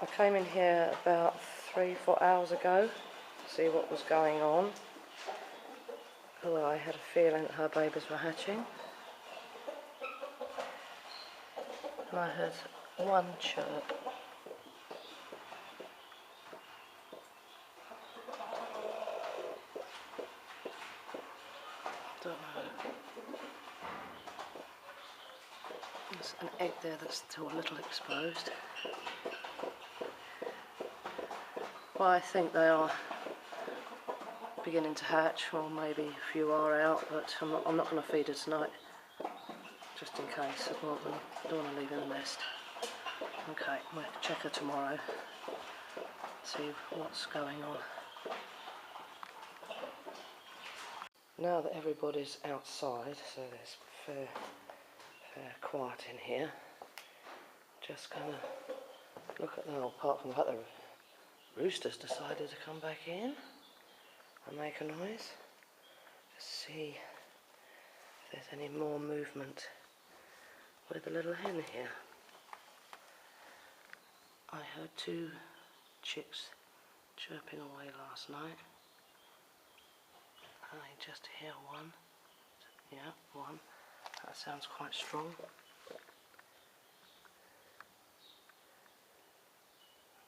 I came in here about 3-4 hours ago to see what was going on. Although I had a feeling that her babies were hatching. And I heard one chirp. Don't know. There's an egg there that's still a little exposed. Well, I think they are beginning to hatch, or maybe a few are out, but I'm not going to feed her tonight, just in case. I don't want to leave her in the nest. Okay, we'll check her tomorrow, see what's going on. Now that everybody's outside, so there's fair quiet in here, just going to look at them, apart from the fact the rooster's decided to come back in and make a noise. Just see if there's any more movement with the little hen here. I heard 2 chicks chirping away last night. I just hear one. Yeah, one. That sounds quite strong.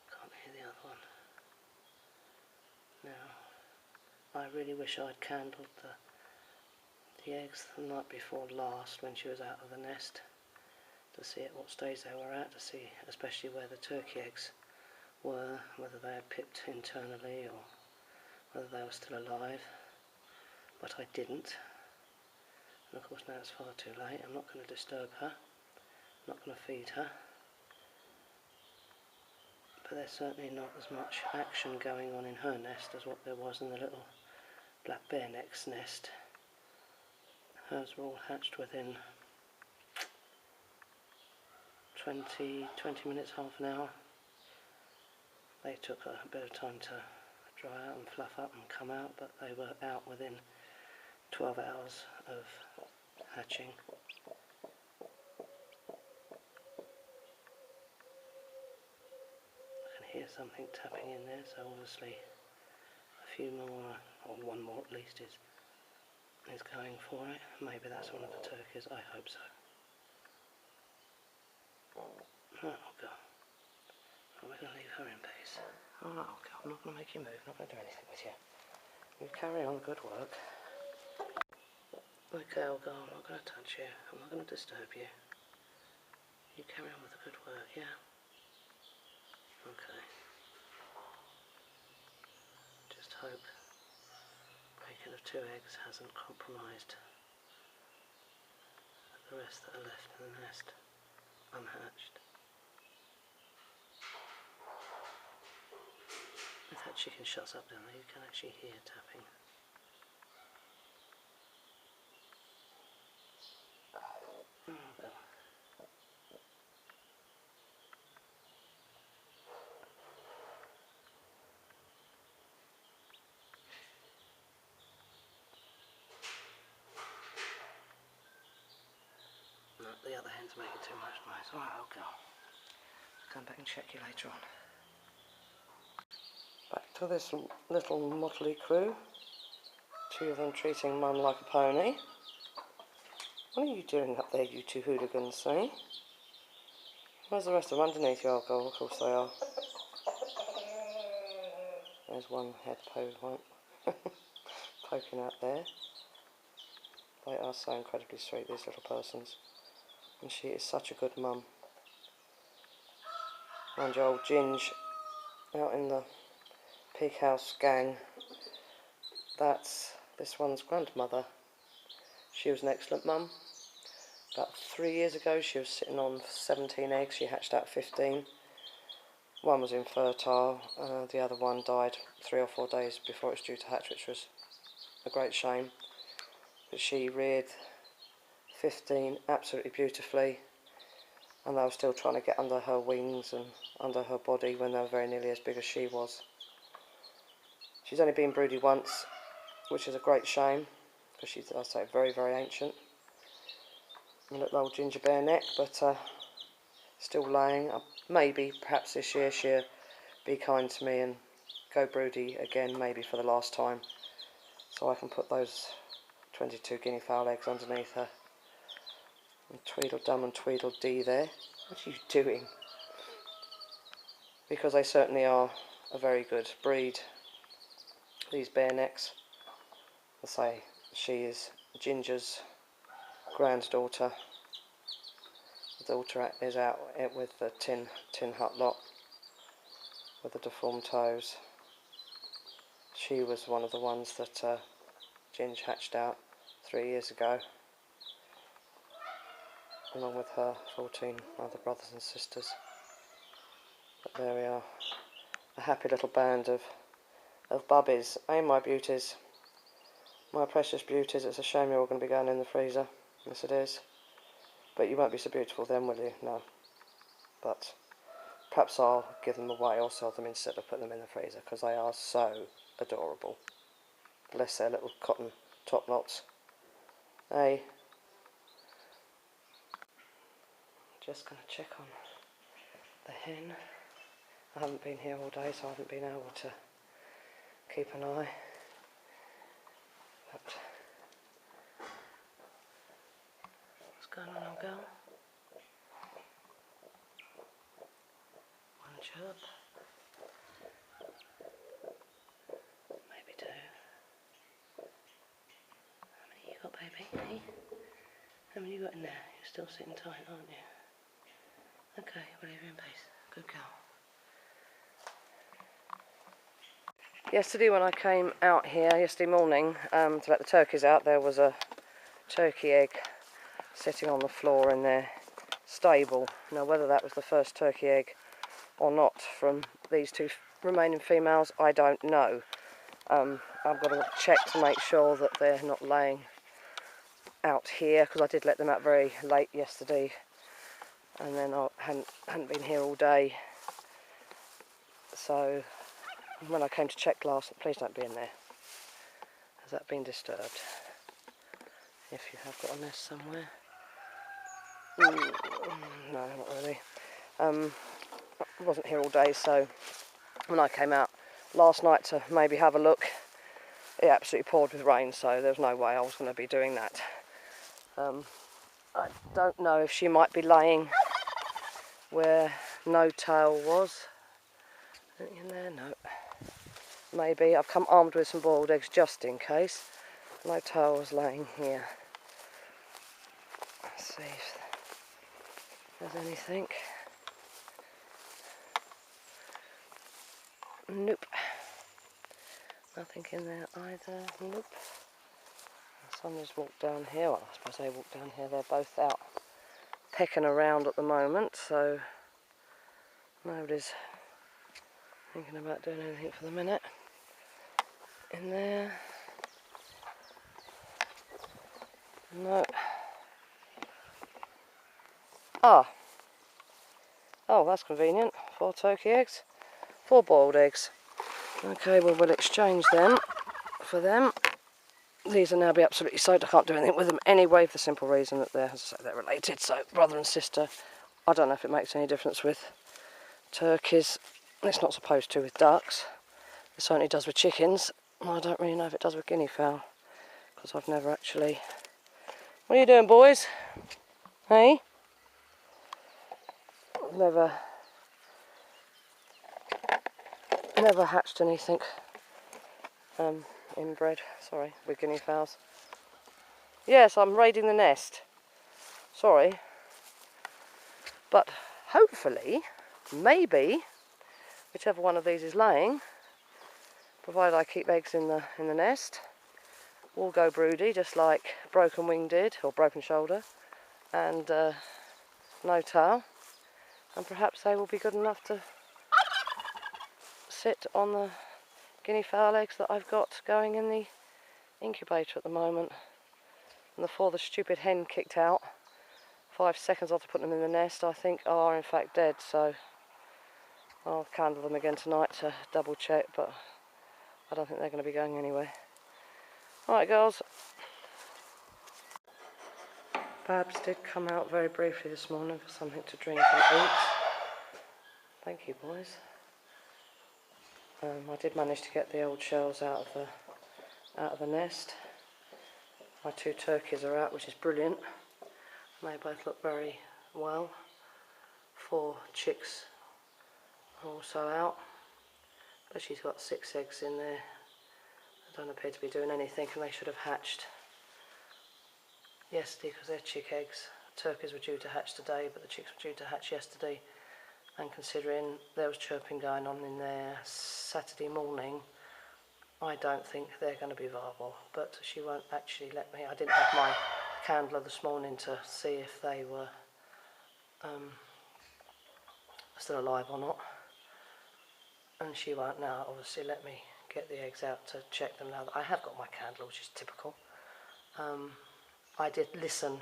Can't hear the other one. Now, I really wish I'd candled the eggs the night before last when she was out of the nest, to see at what stage they were at, to see especially where the turkey eggs were, whether they had pipped internally or whether they were still alive. But I didn't, and of course now it's far too late. I'm not going to disturb her, I'm not going to feed her, but there's certainly not as much action going on in her nest as what there was in the little black bear neck's nest. Hers were all hatched within 20 minutes, half an hour. They took a bit of time to dry out and fluff up and come out, but they were out within 12 hours of hatching. I can hear something tapping in there, so obviously a few more, or one more at least, is going for it. Maybe that's one of the turkeys, I hope so. Oh God. We're going to leave her in peace. Oh no, I'm not going to make you move, I'm not going to do anything with you. You carry on, good work. Okay, old girl, I'm not going to touch you, I'm not going to disturb you. You carry on with the good work, yeah? Okay. Just hope breaking of 2 eggs hasn't compromised the rest that are left in the nest unhatched. If that chicken shuts up down there, you can actually hear tapping. Oh, well. No, the other hen's making too much noise. Alright, I'll go. I'll come back and check you later on. Back to this little motley crew. 2 of them treating Mum like a pony. What are you doing up there, you 2 hooligans, see? Where's the rest of them? Underneath you, I'll go. Of course they are. There's one head poking out there. They are so incredibly sweet, these little persons. And she is such a good mum. And your old Ginge out in the pig house gang. That's this one's grandmother. She was an excellent mum. About 3 years ago she was sitting on 17 eggs. She hatched out 15. One was infertile, the other one died 3 or 4 days before it was due to hatch, which was a great shame. But she reared 15 absolutely beautifully, and they were still trying to get under her wings and under her body when they were very nearly as big as she was. She's only been broody once, which is a great shame, because she's, I say, very, very ancient. A little old ginger bear neck, but still laying. Maybe, perhaps this year she'll be kind to me and go broody again, maybe for the last time, so I can put those 22 guinea fowl eggs underneath her. And Tweedledum and Tweedledee there. What are you doing? Because they certainly are a very good breed, these bare necks. I say she is Ginger's granddaughter. The daughter is out with the tin hut lot with the deformed toes. She was one of the ones that Ginge hatched out 3 years ago, along with her 14 other brothers and sisters. But there we are, a happy little band of bubbies. Hey, my beauties, my precious beauties. It's a shame you're all going to be going in the freezer. Yes, it is. But you won't be so beautiful then, will you? No. But perhaps I'll give them away or sell them instead of putting them in the freezer, because they are so adorable. Bless their little cotton top knots. Hey. Just going to check on the hen. I haven't been here all day, so I haven't been able to keep an eye. But what's going on, old girl? One chirp. Maybe two. How many you got, baby? Hey? How many you got in there? You're still sitting tight, aren't you? Okay, we'll leave you in peace. Good girl. Yesterday when I came out here, yesterday morning, to let the turkeys out, there was a turkey egg sitting on the floor in their stable. Now whether that was the first turkey egg or not from these two remaining females, I don't know. I've got to check to make sure that they're not laying out here, because I did let them out very late yesterday, and then I hadn't been here all day. So when I came to check last, please don't be in there. Has that been disturbed? If you have got a nest somewhere. No, not really. I wasn't here all day, so when I came out last night to maybe have a look, it absolutely poured with rain, so there's no way I was going to be doing that. I don't know if she might be laying where no tail was. Anything in there? No. Maybe. I've come armed with some boiled eggs just in case. No tail was laying here. Let's see if there's anything. Nope. Nothing in there either. Nope. Some just walked down here. Well, I suppose they walked down here. They're both out pecking around at the moment, so nobody's thinking about doing anything for the minute. In there. No. Ah. Oh, that's convenient. 4 turkey eggs. 4 boiled eggs. Okay, well, we'll exchange them for them. These will now be absolutely soaked. I can't do anything with them anyway, for the simple reason that they're, as I say, they're related. So, brother and sister. I don't know if it makes any difference with turkeys. It's not supposed to with ducks. It certainly does with chickens. I don't really know if it does with guinea fowl, because I've never actually... What are you doing, boys? Hey? Never hatched anything inbred, sorry, with guinea fowls. Yes, I'm raiding the nest. Sorry. But hopefully, maybe, whichever one of these is laying, provided I keep eggs in the nest, will go broody, just like Broken Wing did, or Broken Shoulder, and No Tail. And perhaps they will be good enough to sit on the guinea fowl eggs that I've got going in the incubator at the moment. And before the stupid hen kicked out, 5 seconds after putting them in the nest, I think are in fact dead, so I'll candle them again tonight to double check, but I don't think they're going to be going anywhere. Alright girls. Babs did come out very briefly this morning for something to drink and eat. Thank you, boys. I did manage to get the old shells out of the nest. My 2 turkeys are out, which is brilliant. They both look very well. 4 chicks are also out, but she's got 6 eggs in there. They don't appear to be doing anything, and they should have hatched yesterday because they're chick eggs. Turkeys were due to hatch today, but the chicks were due to hatch yesterday. And considering there was chirping going on in there Saturday morning, I don't think they're going to be viable. But she won't actually let me. I didn't have my candler this morning to see if they were still alive or not. And she won't now obviously let me get the eggs out to check them now that I have got my candle, which is typical. I did listen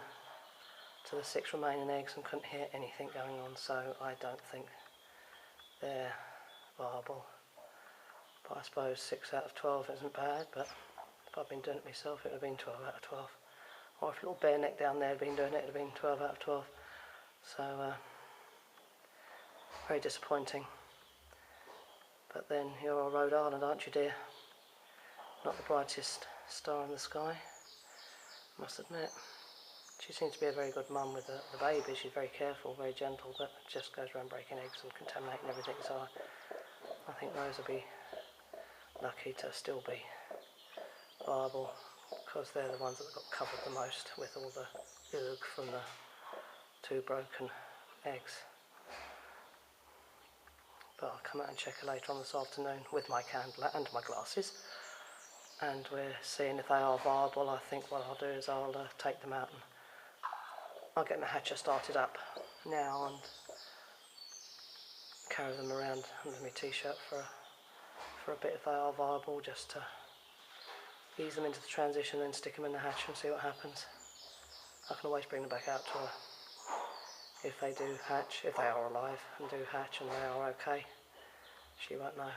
to the 6 remaining eggs and couldn't hear anything going on, so I don't think they're viable. But I suppose 6 out of 12 isn't bad, but if I'd been doing it myself it would have been 12 out of 12. Or if little bare neck down there had been doing it, it would have been 12 out of 12. So, very disappointing. But then you're on Rhode Island, aren't you, dear? Not the brightest star in the sky, must admit. She seems to be a very good mum with the baby. She's very careful, very gentle, but just goes around breaking eggs and contaminating everything. So I think those will be lucky to still be viable, because they're the ones that got covered the most with all the oog from the 2 broken eggs. But I'll come out and check her later on this afternoon with my candle and my glasses, and we're seeing if they are viable. I think what I'll do is I'll take them out and I'll get my hatcher started up now and carry them around under my t-shirt for a bit if they are viable, just to ease them into the transition and stick them in the hatch and see what happens. I can always bring them back out to her if they do hatch, if they are alive and do hatch and they are okay. She won't know.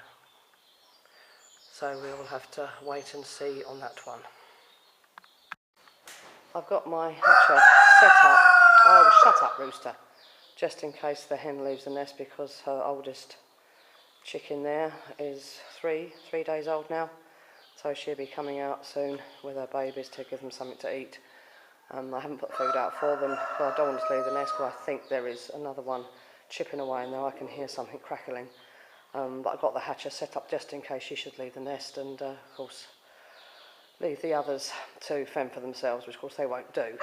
So we will have to wait and see on that one. I've got my hatcher set up. Oh, shut up, rooster. Just in case the hen leaves the nest, because her oldest chicken there is 3 days old now. So she'll be coming out soon with her babies to give them something to eat. I haven't put food out for them, but I don't want to leave the nest because I think there is another one chipping away in there. I can hear something crackling. But I've got the hatcher set up just in case she should leave the nest, and of course leave the others to fend for themselves, which of course they won't do.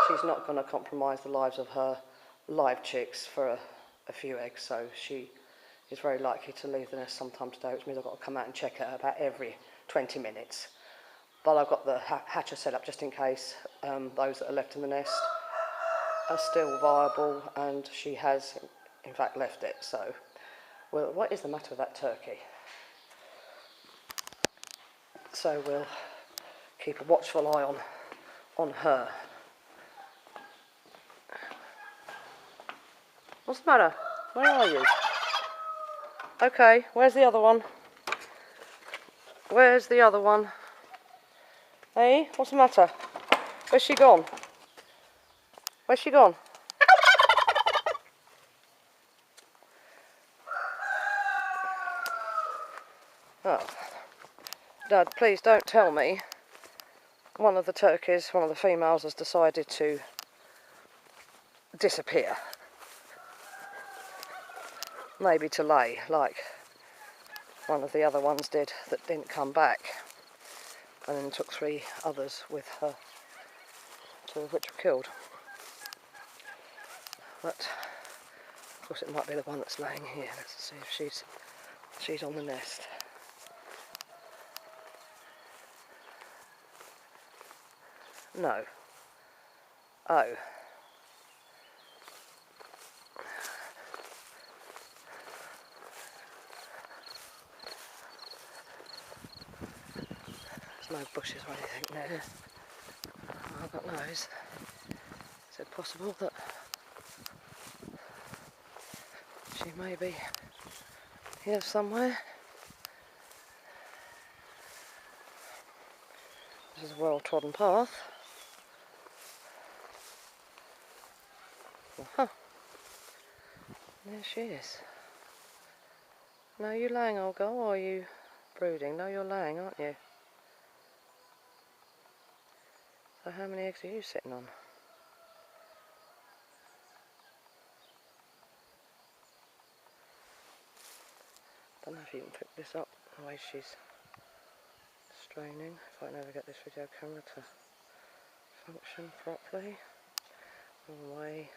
She's not going to compromise the lives of her live chicks for a few eggs, so she is very likely to leave the nest sometime today, which means I've got to come out and check her about every 20 minutes. But I've got the hatcher set up just in case those that are left in the nest are still viable, and she has in fact left it. So, well, what is the matter with that turkey? So we'll keep a watchful eye on her. What's the matter? Where are you? Okay, where's the other one? Where's the other one? Hey, what's the matter? Where's she gone? Where's she gone? Oh. Dad, please don't tell me one of the turkeys, one of the females, has decided to disappear. Maybe to lay, like one of the other ones did that didn't come back. And then took 3 others with her, 2 of which were killed. But of course it might be the one that's laying here. Let's see if she's on the nest. No. Oh. There's no bushes or anything there. Oh, God knows. Is it possible that she may be here somewhere? This is a well-trodden path. Huh. There she is. Now, are you laying, old girl, or are you brooding? No, you're laying, aren't you? So how many eggs are you sitting on? Don't know if you can pick this up the way she's straining. If I can ever get this video camera to function properly. One way.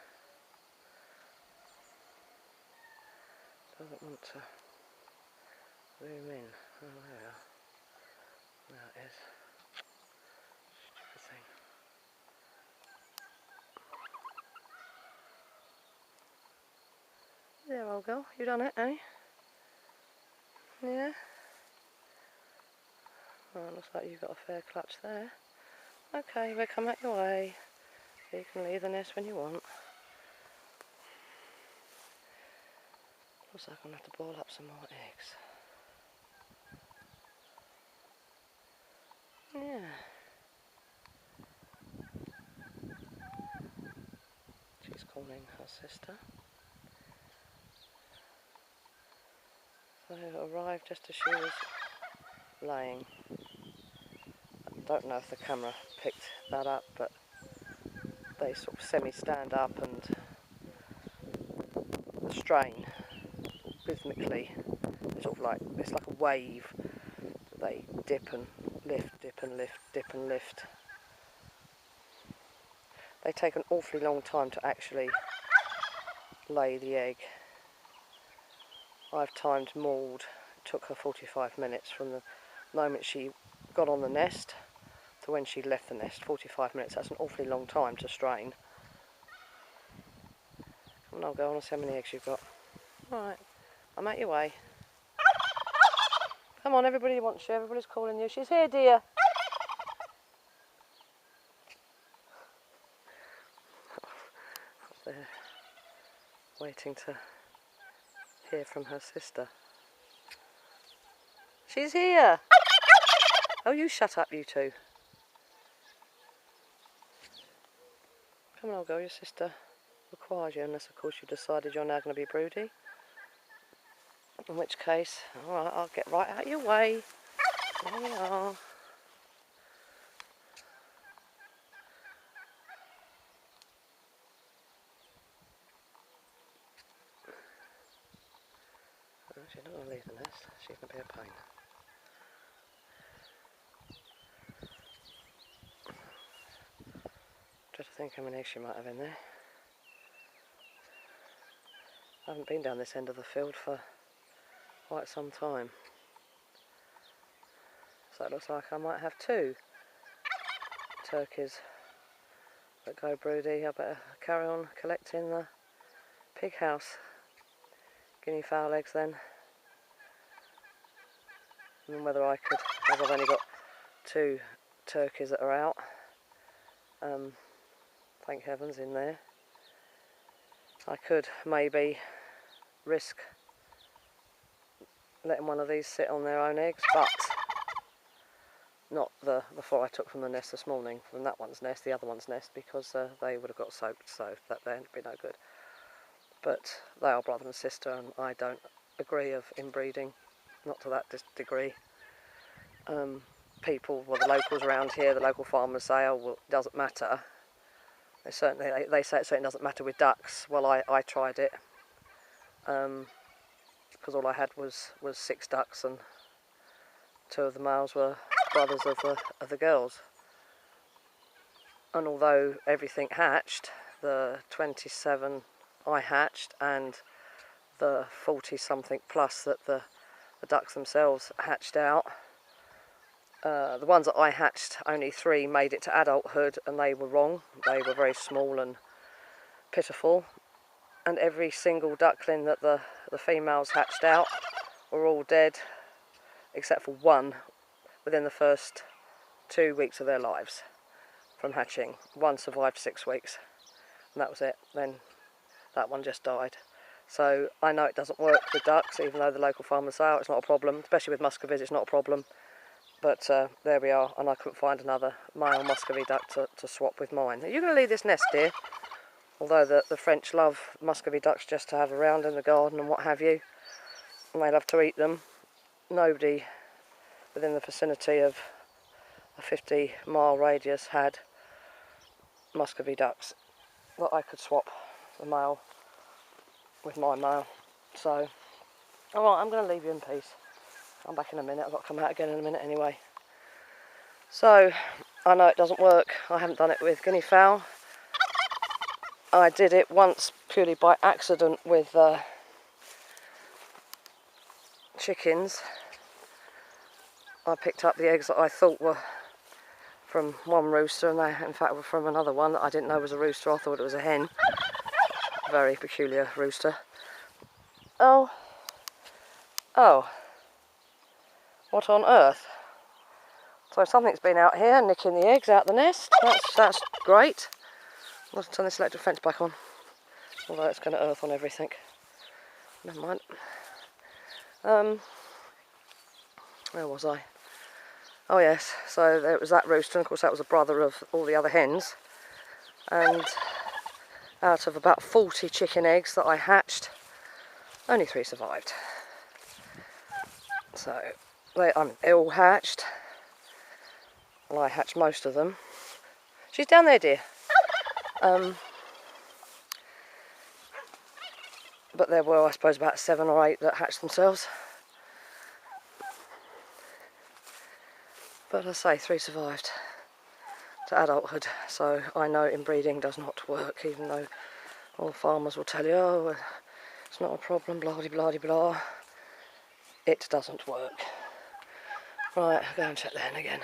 Doesn't want to zoom in. Oh, there we are. There it is. Stupid thing. There, old girl. You done it, eh? Yeah? Well, looks like you've got a fair clutch there. Okay, we'll come out your way. So you can leave the nest when you want. Looks like I'm going to have to boil up some more eggs. Yeah. She's calling her sister. So it arrived just as she was laying. I don't know if the camera picked that up, but they sort of semi-stand up and the strain rhythmically, sort of like, it's like a wave. They dip and lift, dip and lift, dip and lift. They take an awfully long time to actually lay the egg. I've timed Maud. It took her 45 minutes from the moment she got on the nest to when she left the nest. 45 minutes, that's an awfully long time to strain. And I'll go on and see how many eggs you've got. Alright, I'm at your way. Come on, everybody wants you, everybody's calling you. She's here, dear. Up there, waiting to hear from her sister. She's here! Oh, you shut up, you two. Come on, old girl, your sister requires you, unless of course you decided you're now going to be broody. In which case, alright, I'll get right out of your way. There we are. She's not going to leave the nest, she's going to be a pain. Just think how many eggs she might have in there. I haven't been down this end of the field for quite some time. So it looks like I might have two turkeys that go broody. I better carry on collecting the pig house guinea fowl eggs then. And whether I could, as I've only got two turkeys that are out, thank heavens, in there, I could maybe risk letting one of these sit on their own eggs, but not the four I took from the nest this morning, from that one's nest, the other one's nest, because they would have got soaked, so that then would be no good. But they are brother and sister, and I don't agree of inbreeding, not to that degree. People, well, the locals around here, the local farmers say, oh, well, it doesn't matter. They say it certainly doesn't matter with ducks. Well, I tried it, because all I had was 6 ducks, and 2 of the males were brothers of the girls. And although everything hatched, the 27 I hatched and the 40-something plus that the ducks themselves hatched out, the ones that I hatched, only 3 made it to adulthood, and they were wrong. They were very small and pitiful. And every single duckling that the females hatched out were all dead, except for one within the first 2 weeks of their lives from hatching. One survived 6 weeks, and that was it. Then that one just died. So I know it doesn't work with ducks, even though the local farmers say, oh, it's not a problem. Especially with muscovies, it's not a problem. But there we are, and I couldn't find another male muscovy duck to swap with mine. Are you going to leave this nest, dear? although the French love Muscovy ducks just to have around in the garden and what have you, and they love to eat them, nobody within the vicinity of a 50-mile radius had Muscovy ducks that I could swap the male with my male. So, alright, I'm going to leave you in peace. I'm back in a minute. I've got to come out again in a minute anyway. So, I know it doesn't work. I haven't done it with guinea fowl. I did it once purely by accident with chickens. I picked up the eggs that I thought were from one rooster, and they in fact were from another one that I didn't know was a rooster. I thought it was a hen. Very peculiar rooster. Oh, what on earth? So something's been out here nicking the eggs out the nest. That's great. I'll turn this electric fence back on, although it's going to earth on everything. Never mind. Where was I? Oh yes, so there was that rooster, and of course that was a brother of all the other hens. And out of about 40 chicken eggs that I hatched, only 3 survived. So they all hatched. Well, I hatched most of them. She's down there, dear. But there were, I suppose, about 7 or 8 that hatched themselves. But as I say, 3 survived to adulthood, so I know inbreeding does not work, even though all farmers will tell you, oh, it's not a problem, blah-de-blah-de-blah. It doesn't work. Right, I'll go and check the hen again.